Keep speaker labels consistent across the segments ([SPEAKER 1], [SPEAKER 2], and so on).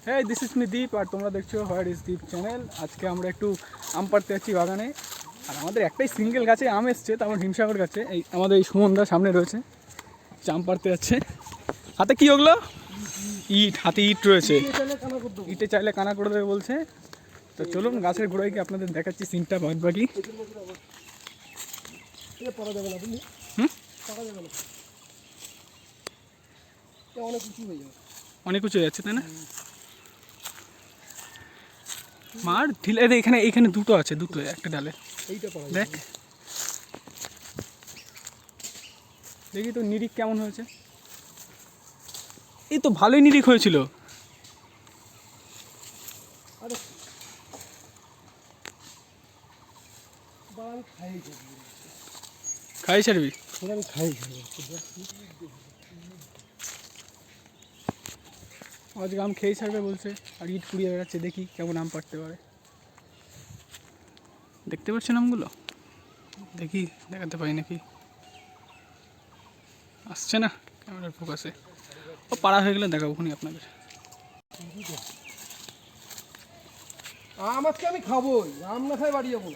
[SPEAKER 1] হ্যাঁ, this is me দীপ, আর তোমরা দেখছো হোয়াট ইজ দীপ চ্যানেল। আজকে আমরা একটু আম পাড়তে যাচ্ছি বাগানে। আর আমাদের একটাই সিঙ্গেল গাছে আম এসছে, তারপর হিমসাগর গাছে। এই আমাদের এই সুমনদা সামনে রয়েছে, আম পাড়তে যাচ্ছে। হাতে কি ওগুলো? ইট, হাতে ইট রয়েছে। ইটে চাইলে কানা করে দেবে বলছে। তো চলুন গাছের গোড়ায় গিয়ে আপনাদের দেখাচ্ছি সিনটা বাদ বাকি। অনেক উঁচু হয়ে যাচ্ছে, তাই না? মার ঢিলে এখানে এখানে দুটো আছে, দুটো একটা ডালে। দেখ দেখি তো নিরিখ কেমন হয়েছে। এই তো ভালোই নিরিখ হয়েছিল। খাই ছাড়বি? আজকে আম খেয়ে ছাড়বে বলছে, আর ইট পুড়িয়ে বেড়াচ্ছে। দেখি কেমন আম পাড়তে পারে। দেখতে পাচ্ছেন আমগুলো? দেখি দেখাতে পারি নাকি, আসছে না ক্যামেরার ফোকাসে। ও পাড়া হয়ে গেলে দেখাবো খুনি আপনাদের।
[SPEAKER 2] আম আজকে আমি খাবোই, আম না খাই বাড়ি যাবো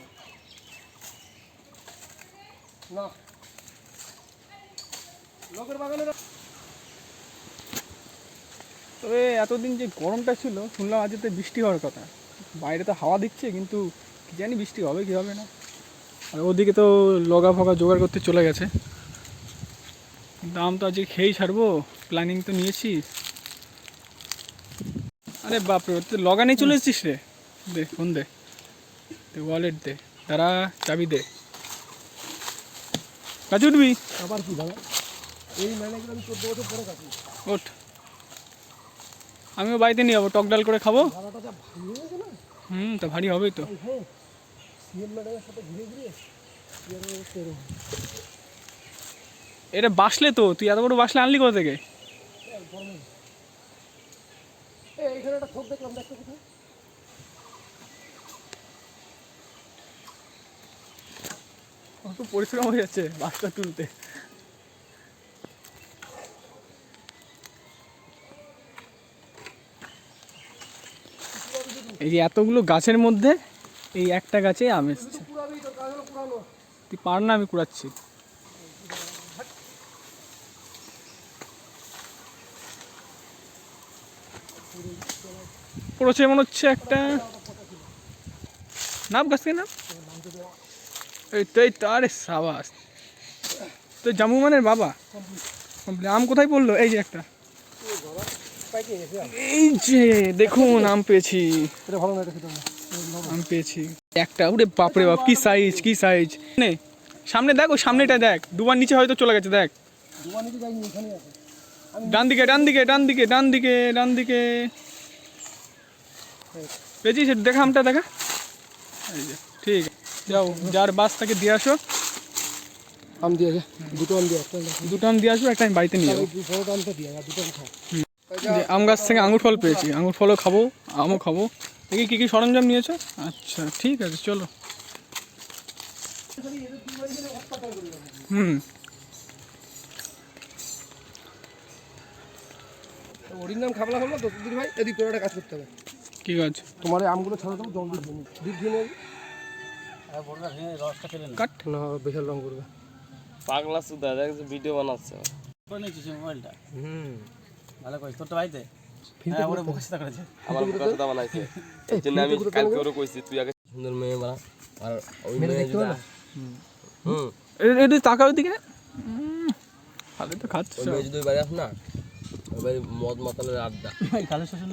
[SPEAKER 2] না। লোকের বাগানে
[SPEAKER 1] তবে এতদিন যে গরমটা ছিল, শুনলাম আজকে বৃষ্টি হওয়ার কথা। বাইরে তো হাওয়া দিচ্ছে, কিন্তু কি জানি বৃষ্টি হবে কি হবে না। আর ওদিকে তো লগা ফগা জোগাড় করতে চলে গেছে। কিন্তু আম তো আজকে খেয়েই ছাড়বো, প্ল্যানিং তো নিয়েছি। আরে বাপরে, তুই লগা নিয়ে চলে এসেছিস রে? দে ফোন দে, ওয়ালেট দে, তারা চাবি দে। কাছে উঠবি?
[SPEAKER 2] আবার কি দাদা, এই মেলাগুলো আমি 14 বছর পরে কাটি।
[SPEAKER 1] ওঠ, আমিও বাড়িতে নিয়ে যাবো, টক ডাল করে খাবো।
[SPEAKER 2] দাদাটা যা ভারী হয়েছে না।
[SPEAKER 1] তা ভারী হবেই তো।
[SPEAKER 2] হ্যাঁ, সিএম ম্যাডামের সাথে ঘুরে ঘুরে
[SPEAKER 1] এটা বাসলে তো, তুই এত বড় বাসলে আনলি কোথা থেকে?
[SPEAKER 2] এইখানে একটা খোপ দেখলাম, দেখতে কোথায়?
[SPEAKER 1] কত পরিশ্রম হয়ে যাচ্ছে বাসটা তুলতে। এই যে এতগুলো গাছের মধ্যে এই একটা গাছে আম এসছে। তুই পার না, আমি কুড়াচ্ছি। পড়েছে মনে হচ্ছে একটা। নাম গাছ থেকে নাম। এই তো এই তো, আরে সাবাস, তো জামু মানের বাবা। আম কোথায় পড়লো? এই যে একটা, এই যে দেখুন আম পেয়েছি। আম পেয়েছি একটা। উরে বাপরে বাপ, কি সাইজ, কি সাইজ! নে সামনে দেখ, ওই সামনেটা দেখ, দুবার নিচে হয়তো চলে গেছে। দেখ ডান দিকে, ডান দিকে, ডান দিকে, ডান দিকে, ডান দিকে পেয়েছিস? দেখা আমটা দেখা। এই যে ঠিক, যাও যার বাস তাকে দিয়ে আসো।
[SPEAKER 2] আম দিয়ে আছে, দুটো আম দিয়ে,
[SPEAKER 1] দুটো আম দিয়ে আসবো, একটা আমি বাড়িতে নিয়ে যাবো। আম গাছ থেকে আঙুর ফল পেয়েছি, আঙুর ফলও খাবো, আমও খাবো। দেখি কী কী সরঞ্জাম নিয়েছো। আচ্ছা ঠিক আছে, চলো।
[SPEAKER 2] ওরির নাম খাবলা খাবলা তো দিদি ভাই, এদিক করে একটা কাজ করতে হবে।
[SPEAKER 1] কি কাজ?
[SPEAKER 2] তোমার এই আমগুলো ছাড়া দেবো, জল দিয়ে দুধ দিয়ে নেবে।
[SPEAKER 1] কাট
[SPEAKER 2] না, বিশাল রং করবে।
[SPEAKER 3] পাগলা সুদা দেখ, ভিডিও বানাচ্ছে। মোবাইলটা ভালো কইছ তোরটা ভাইতে। হ্যাঁ, ওরে মুখস্থ করেছে, আমার মুখস্থ বানাইছে। এই জন্য আমি কালকে ওরে কইছি তুই আগে সুন্দর মেয়ে বানা। আর ওই মেয়ে দেখতে না।
[SPEAKER 1] এটা তাকাও দিকে। ভালো তো খাচ্ছ।
[SPEAKER 3] ওই মেয়ে যদি বাইরে আস না, ওই মদ মাতালের আড্ডা।
[SPEAKER 1] খালে শ্বশুর